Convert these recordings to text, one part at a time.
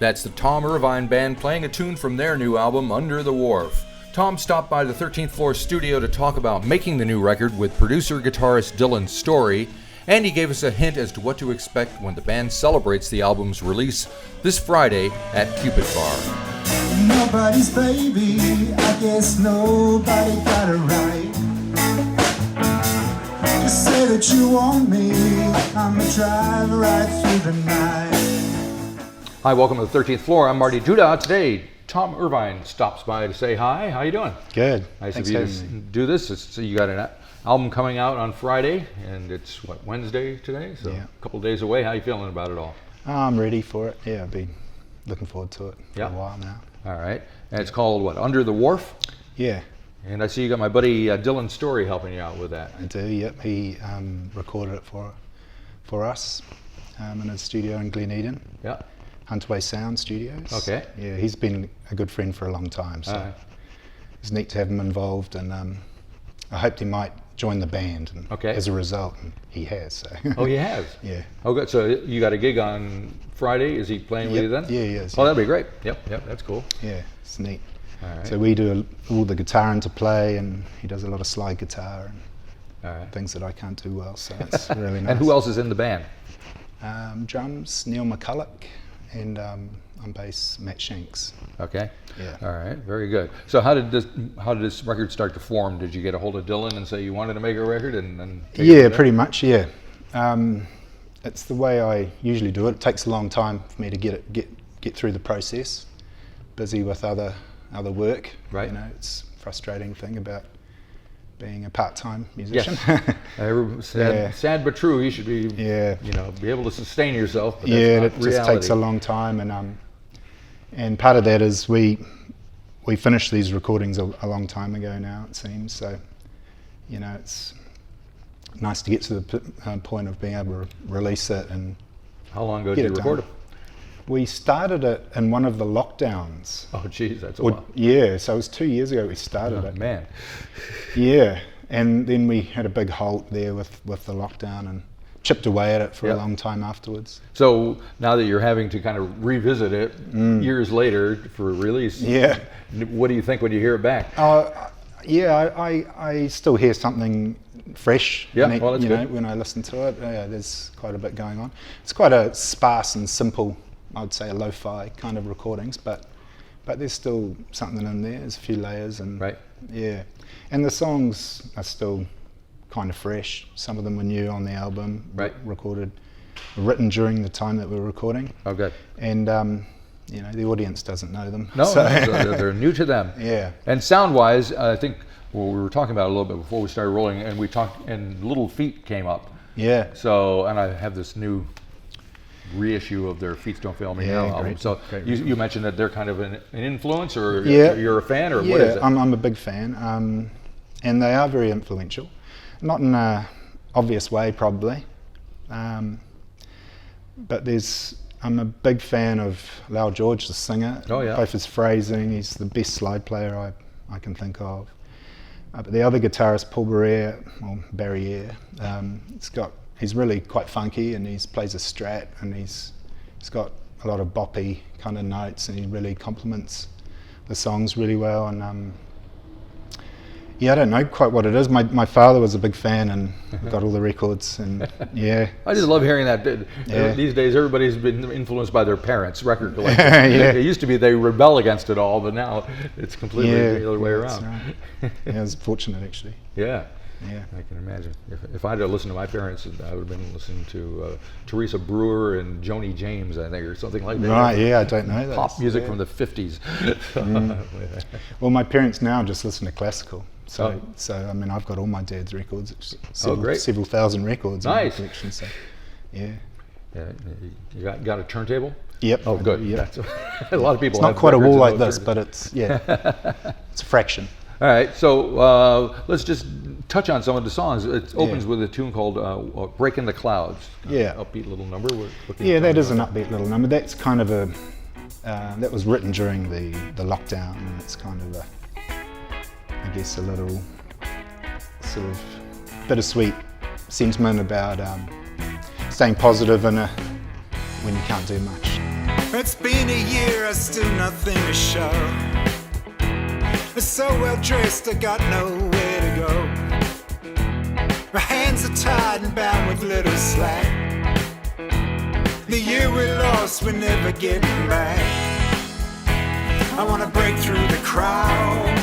That's the Tom Irvine Band playing a tune from their new album, Under the Wharf. Tom stopped by the 13th Floor studio to talk about making the new record with producer-guitarist Dylan Storey, and he gave us a hint as to what to expect when the band celebrates the album's release this Friday at Cupid Bar. Nobody's baby, I guess nobody got it right. Just say that you want me, I'ma drive right through the night. Hi, welcome to the 13th Floor. I'm Marty Duda. Today, Tom Irvine stops by to say hi. How you doing? Good. Nice Thanks of you to do this. So you got an album coming out on Friday, and it's, Wednesday today? So Yeah. a couple of days away. How you feeling about it all? I'm ready for it. Yeah, I've been looking forward to it for a while now. All right. And it's called, Under the Wharf? Yeah, And I see you got my buddy Dylan Storey helping you out with that. I do. Yep, he recorded it for us in his studio in Glen Eden, Yeah. Huntaway Sound Studios. Okay. Yeah, he's been a good friend for a long time, so it's neat to have him involved, and I hoped he might join the band, and as a result, and he has. So. Oh, he has? Yeah. Oh, good. So you got a gig on Friday. Is he playing with you then? Yeah, he is. Oh, that'd be great. Yep, that's cool. Yeah, it's neat. All right. So we do all the guitar interplay, and he does a lot of slide guitar and things that I can't do well, so it's really nice. And who else is in the band? Drums, Neil McCulloch, and on bass, Matt Shanks. Okay. Yeah. All right. Very good. So how did this record start to form? Did you get a hold of Dylan and say you wanted to make a record and Yeah, pretty much. Yeah. It's the way I usually do it. It takes a long time for me to get through the process. Busy with other work. Right. You know, it's a frustrating thing about being a part-time musician. Yes. Sad but true. You should be be able to sustain yourself. But that's not it just takes a long time, and part of that is we finished these recordings a long time ago now, it seems. So it's nice to get to the point of being able to release it. And how long ago did you record it? We started it in one of the lockdowns. Oh, geez, that's a while. Yeah, so it was 2 years ago we started it. Man. Yeah, and then we had a big halt there with the lockdown and chipped away at it for a long time afterwards. So now that you're having to kind of revisit it years later for release, what do you think when you hear it back? I still hear something fresh. Yeah, well, that's good. When I listen to it, there's quite a bit going on. It's quite a sparse and simple, I would say, a lo-fi kind of recordings, but there's still something in there. There's a few layers, and and the songs are still kind of fresh. Some of them were new on the album, written during the time that we were recording. Oh, good. And the audience doesn't know them. No, they're new to them. Yeah. And sound-wise, I think we were talking about it a little bit before we started rolling, and we talked, and Little Feet came up. Yeah. So, and I have this new reissue of their Feet Don't Fail Me Now album. So you mentioned that they're kind of an influence, or you're a fan, or what is it? I'm a big fan, and they are very influential. Not in an obvious way, probably, but I'm a big fan of Lau George, the singer. Oh, yeah. Both his phrasing, he's the best slide player I can think of. But the other guitarist, Paul Barriere, he's really quite funky, and he plays a Strat, and he's got a lot of boppy kind of notes, and he really complements the songs really well. And I don't know quite what it is. My father was a big fan and got all the records, and I just love hearing that. These days, everybody's been influenced by their parents' record collection. It used to be they rebel against it all, but now it's completely the other way around. Right. I was fortunate, actually. Yeah, I can imagine. If I had listened to my parents, I would have been listening to Teresa Brewer and Joni James, I think, or something like that. Right, I don't know that. Pop music from the 50s. Well, my parents now just listen to classical. So I mean, I've got all my dad's records, several thousand records in my collection. So, you got a turntable? Yep. Oh, good. Yep. A lot of people. It's not quite a wall like this, but it's it's a fraction. All right, so let's just touch on some of the songs. It opens with a tune called "Breaking the Clouds." Upbeat little number. That is an upbeat little number. That's kind of that was written during the lockdown, and it's kind of I guess a little sort of bittersweet sentiment about staying positive when you can't do much. It's been a year, I still nothing to show. So well dressed, I got nowhere to go. My hands are tied and bound with little slack. The year we lost, we're never getting back. I wanna break through the crowd,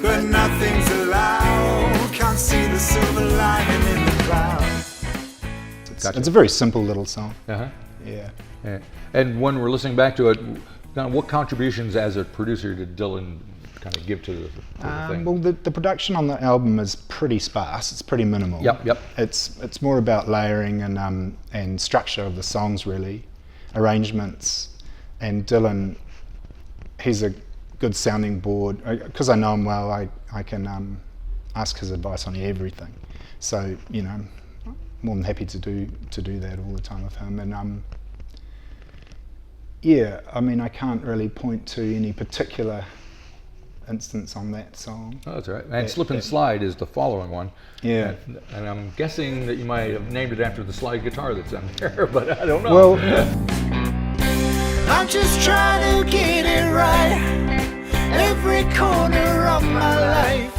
but nothing's allowed. Can't see the silver lining in the cloud. Gotcha. It's a very simple little song. Uh-huh. Yeah. Yeah. And when we're listening back to it, kind of what contributions as a producer did Dylan kind of give to the thing? Well, the production on the album is pretty sparse. It's pretty minimal. Yep. It's more about layering and structure of the songs, really, arrangements. And Dylan, he's a good sounding board. Because I know him well, I can ask his advice on everything. So you know, I'm more than happy to do that all the time with him. And yeah, I mean, I can't really point to any particular instance on that song. Oh, that's all right. And Slip and Slide is the following one. Yeah. And I'm guessing that you might have named it after the slide guitar that's on there, but I don't know. Well, I'm just trying to get it right, every corner of my life.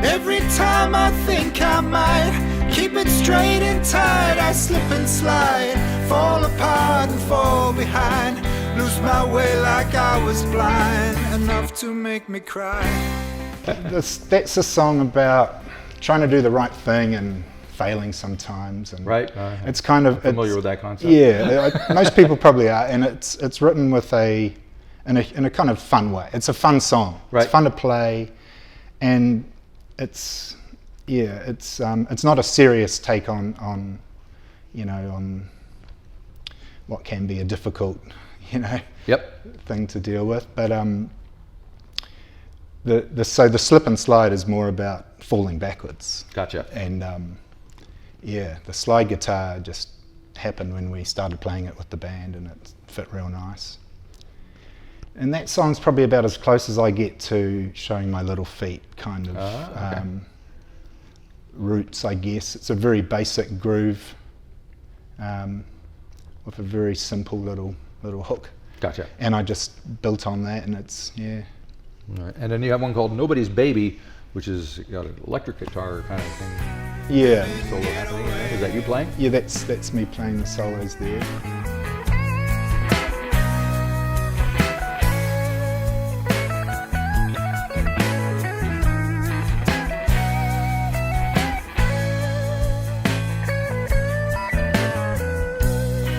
Every time I think I might keep it straight and tight, I slip and slide, fall apart and fall behind, lose my way like I was blind, enough to make me cry. that's a song about trying to do the right thing and failing sometimes. And right. it's kind of familiar with that concept. Yeah, most people probably are, and it's written with in a kind of fun way. It's a fun song. Right. It's fun to play, and it's not a serious take on what can be a difficult thing to deal with. But the Slip and Slide is more about falling backwards. Gotcha. And the slide guitar just happened when we started playing it with the band, and it fit real nice. And that song's probably about as close as I get to showing my little feet kind of roots, I guess. It's a very basic groove with a very simple little hook. Gotcha. And I just built on that, and it's, yeah. All right. And then you have one called Nobody's Baby, which is got an electric guitar kind of thing. Yeah. Solo happening. Is that you playing? Yeah, that's me playing the solos there.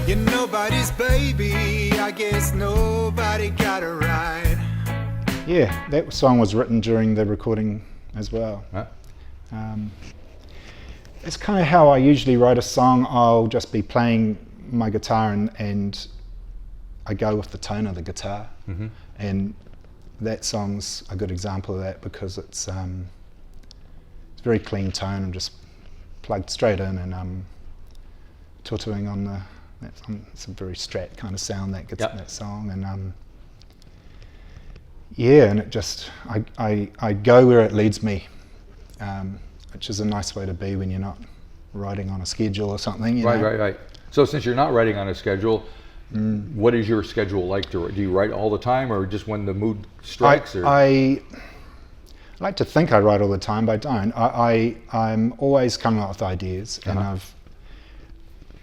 You're nobody's baby, I guess nobody got it right. Yeah, that song was written during the recording as well. Huh? It's kind of how I usually write a song. I'll just be playing my guitar and I go with the tone of the guitar. Mm-hmm. And that song's a good example of that because it's very clean tone. I'm just plugged straight in and tutuing on the. It's a very Strat kind of sound that gets in that song, and and it just I go where it leads me, which is a nice way to be when you're not writing on a schedule or something. Right. So since you're not writing on a schedule, what is your schedule like? Do you write all the time, or just when the mood strikes? I like to think I write all the time, but I don't. I'm always coming up with ideas, and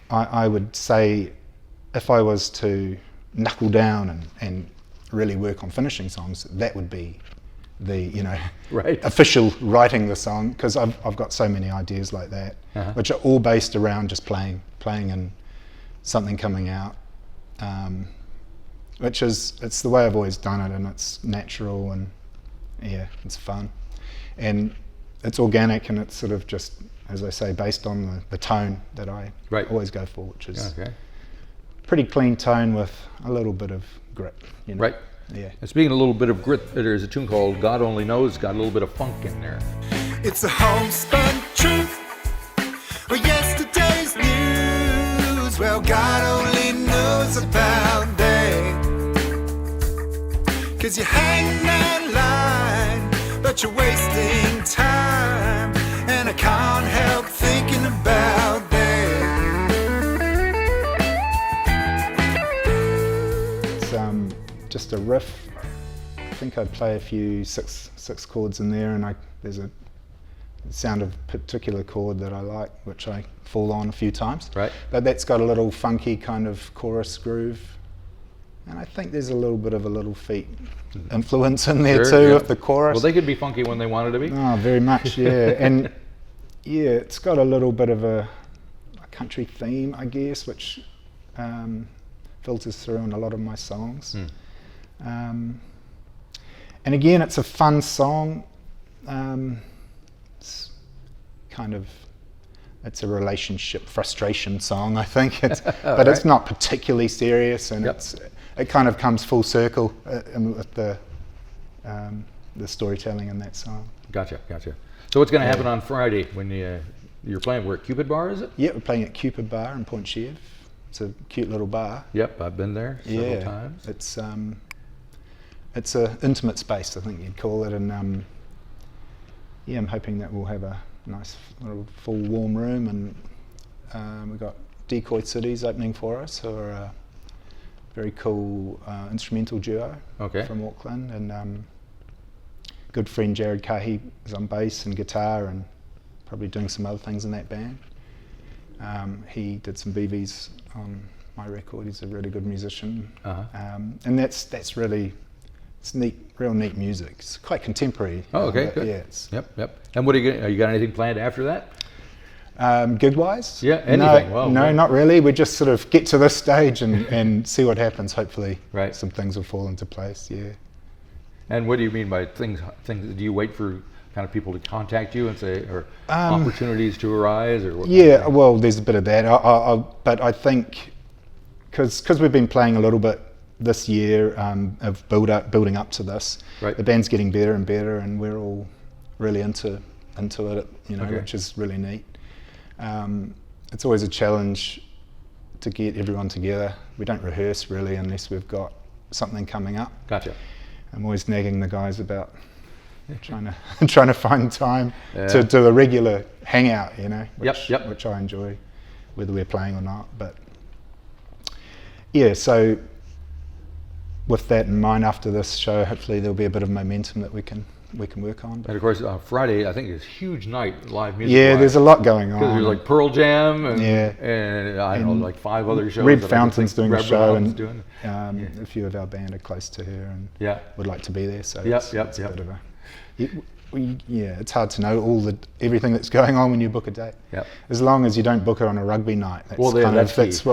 I would say if I was to knuckle down and really work on finishing songs, that would be the official writing the song, because I've got so many ideas like that, which are all based around just playing and something coming out, it's the way I've always done it, and it's natural, and it's fun, and it's organic, and it's sort of just, as I say, based on the tone that I always go for, which is pretty clean tone with a little bit of grit. Right. Yeah. And speaking of a little bit of grit, there's a tune called God Only Knows, got a little bit of funk in there. It's a homespun truth, or yesterday's news. Well, God only knows about that. 'Cause you're hanging that line, but you're wasting time. And I can't help thinking riff, I think I play a few six chords in there, and there's a sound of a particular chord that I like, which I fall on a few times. Right. But that's got a little funky kind of chorus groove, and I think there's a little bit of a Little Feat influence in there too with the chorus. Well, they could be funky when they wanted to be. Oh, very much, yeah. And yeah, it's got a little bit of a country theme, I guess, which filters through in a lot of my songs. And again, it's a fun song. It's kind of, it's a relationship frustration song, I think. But it's not particularly serious, and it kind of comes full circle with the storytelling in that song. Gotcha. So what's going to happen on Friday when you're playing? We're at Cupid Bar, is it? Yeah, we're playing at Cupid Bar in Point Chev. It's a cute little bar. Yep, I've been there several times. It's a intimate space, I think you'd call it, and I'm hoping that we'll have a nice little full warm room, and we've got Decoy Cities opening for us, who are a very cool instrumental duo from Auckland, and good friend Jared Kahi is on bass and guitar, and probably doing some other things in that band. He did some BVs on my record. He's a really good musician, and that's really, it's neat, real neat music. It's quite contemporary. Oh, okay, good. Yeah, Yep. And what are you got anything planned after that? Gig-wise? Yeah, anything. No, not really. We just sort of get to this stage and see what happens. Hopefully, some things will fall into place. Yeah. And what do you mean by things? Do you wait for kind of people to contact you and say, or opportunities to arise, or what? Yeah, well, there's a bit of that. But I think because we've been playing a little bit this year of building up to this, the band's getting better and better, and we're all really into it, which is really neat. It's always a challenge to get everyone together. We don't rehearse really unless we've got something coming up. Gotcha. I'm always nagging the guys about trying to find time to do a regular hangout, which I enjoy, whether we're playing or not. But yeah, so with that in mind, after this show, hopefully there'll be a bit of momentum that we can work on. And of course, Friday, I think, is a huge night live music. Yeah, there's a lot going on. Because there's like Pearl Jam and I don't know, like 5 other shows. Red Fountain's doing a show, and a few of our band are close to her and would like to be there. So it's a bit of a... it's hard to know everything that's going on when you book a date. Yep. As long as you don't book it on a rugby night. That's what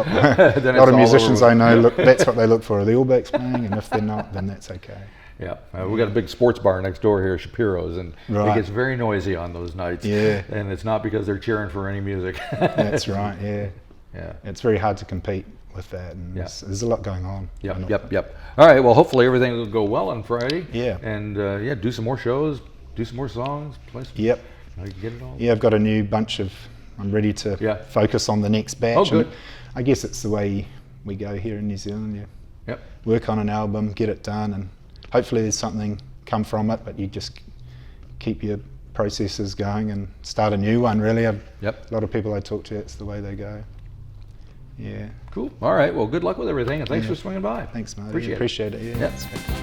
a lot of musicians I know that's what they look for. Are the All Blacks playing? And if they're not, then that's okay. Yeah, we got a big sports bar next door here, Shapiro's, and it gets very noisy on those nights. Yeah, and it's not because they're cheering for any music. That's right. Yeah. It's very hard to compete with that, and there's a lot going on. Yep. All right. Well, hopefully everything will go well on Friday. Yeah. And do some more shows, do some more songs, play some. Yep. Get it all. Yeah, I've got a new bunch of. I'm ready to focus on the next batch. Oh, good. And I guess it's the way we go here in New Zealand. Work on an album, get it done, and hopefully there's something come from it, but you just keep your processes going and start a new one, really. A lot of people I talk to, it's the way they go. Yeah. Cool. All right. Well, good luck with everything, and thanks for swinging by. Thanks, Marty. Appreciate it. Yeah.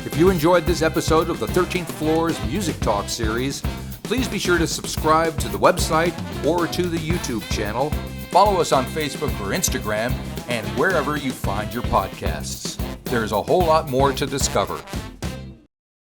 If you enjoyed this episode of the 13th Floor's Music Talk series, please be sure to subscribe to the website or to the YouTube channel. Follow us on Facebook or Instagram, and wherever you find your podcasts. There's a whole lot more to discover.